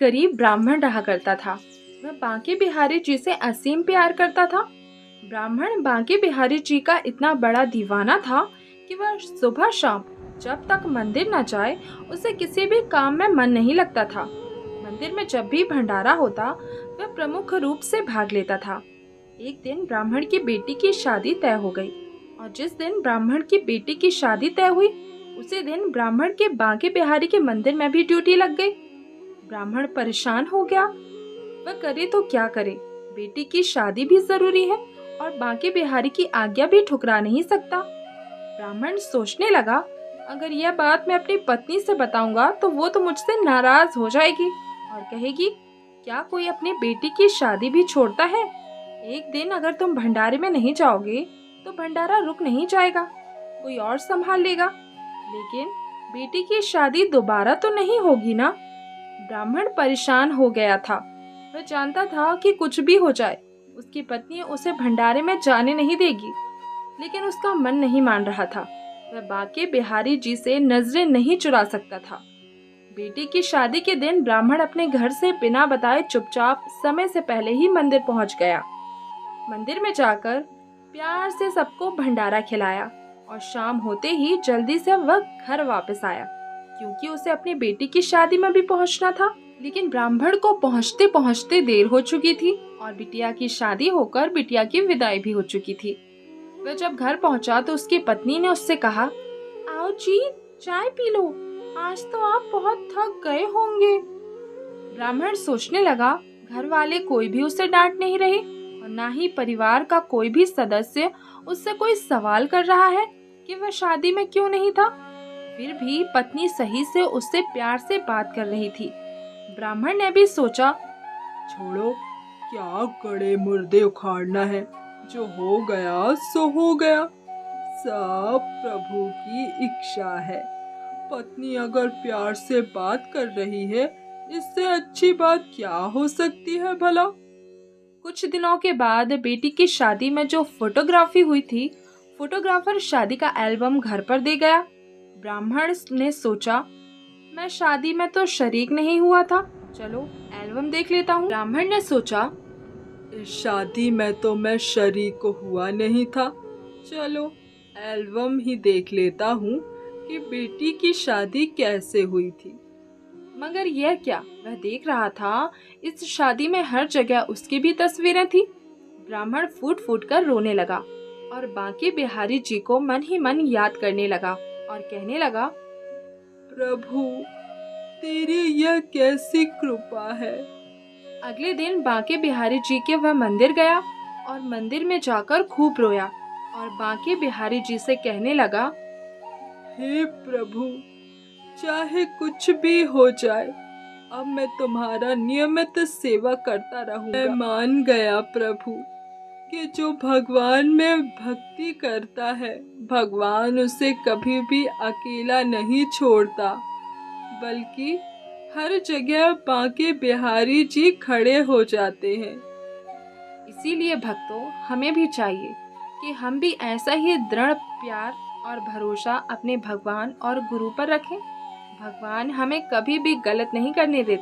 गरीब ब्राह्मण रहा करता था। वह बांके बिहारी जी से असीम प्यार करता था। ब्राह्मण बांके बिहारी जी का इतना बड़ा दीवाना था कि वह सुबह शाम जब तक मंदिर न जाए उसे किसी भी काम में मन नहीं लगता था। मंदिर में जब भी भंडारा होता वह प्रमुख रूप से भाग लेता था। एक दिन ब्राह्मण की बेटी की शादी तय हो गई और जिस दिन ब्राह्मण की बेटी की शादी तय हुई उसी दिन ब्राह्मण के बांके बिहारी के मंदिर में भी ड्यूटी लग गई। ब्राह्मण परेशान हो गया। वह करे तो क्या करे, बेटी की शादी भी जरूरी है और बांके बिहारी की आज्ञा भी ठुकरा नहीं सकता। ब्राह्मण सोचने लगा, अगर यह बात मैं अपनी पत्नी से बताऊंगा तो वो तो मुझसे नाराज हो जाएगी और कहेगी, क्या कोई अपनी बेटी की शादी भी छोड़ता है। एक दिन अगर तुम भंडारे में नहीं जाओगे तो भंडारा रुक नहीं जाएगा, कोई और संभाल लेगा। लेकिन बेटी की शादी दोबारा तो नहीं होगी ना। ब्राह्मण परेशान हो गया था। वह जानता था कि कुछ भी हो जाए उसकी पत्नी उसे भंडारे में जाने नहीं देगी, लेकिन उसका मन नहीं मान रहा था। वह बांके बिहारी जी से नजरें नहीं चुरा सकता था। बेटी की शादी के दिन ब्राह्मण अपने घर से बिना बताए चुपचाप समय से पहले ही मंदिर पहुंच गया। मंदिर में जाकर प्यार से सबको भंडारा खिलाया और शाम होते ही जल्दी से वह घर वापस आया, क्योंकि उसे अपनी बेटी की शादी में भी पहुंचना था। लेकिन ब्राह्मण को पहुंचते पहुंचते देर हो चुकी थी और बिटिया की शादी होकर बिटिया की विदाई भी हो चुकी थी। वह जब घर पहुंचा तो उसकी पत्नी ने उससे कहा, आओ जी, चाय पी लो, आज तो आप बहुत थक गए होंगे। ब्राह्मण सोचने लगा, घर वाले कोई भी उसे डांट नहीं रहे और ना ही परिवार का कोई भी सदस्य उससे कोई सवाल कर रहा है कि वह शादी में क्यों नहीं था। फिर भी पत्नी सही से उससे प्यार से बात कर रही थी। ब्राह्मण ने भी सोचा, छोड़ो, क्या कड़े मुर्दे उखाड़ना है, जो हो गया सो हो गया, सब प्रभु की इच्छा है। पत्नी अगर प्यार से बात कर रही है, इससे अच्छी बात क्या हो सकती है भला। कुछ दिनों के बाद बेटी की शादी में जो फोटोग्राफी हुई थी, फोटोग्राफर शादी का एल्बम घर पर दे गया। ब्राह्मण ने सोचा, मैं शादी में तो शरीक नहीं हुआ था, चलो एल्बम देख लेता हूँ। ब्राह्मण ने सोचा, इस शादी में तो मैं शरीक हुआ नहीं था, चलो एल्बम ही देख लेता हूँ कि बेटी की शादी कैसे हुई थी। मगर यह क्या, वह देख रहा था इस शादी में हर जगह उसकी भी तस्वीरें थी। ब्राह्मण फूट फूट कर रोने लगा और बांके बिहारी जी को मन ही मन याद करने लगा और कहने लगा, प्रभु, तेरी यह कैसी कृपा है। अगले दिन बांके बिहारी जी के वह मंदिर गया और मंदिर में जाकर खूब रोया और बांके बिहारी जी से कहने लगा, हे प्रभु, चाहे कुछ भी हो जाए, अब मैं तुम्हारा नियमित सेवा करता रहूंगा। मैं मान गया प्रभु कि जो भगवान में भक्ति करता है, भगवान उसे कभी भी अकेला नहीं छोड़ता, बल्कि हर जगह बांके बिहारी जी खड़े हो जाते हैं। इसीलिए भक्तों, हमें भी चाहिए कि हम भी ऐसा ही दृढ़ प्यार और भरोसा अपने भगवान और गुरु पर रखें। भगवान हमें कभी भी गलत नहीं करने देते।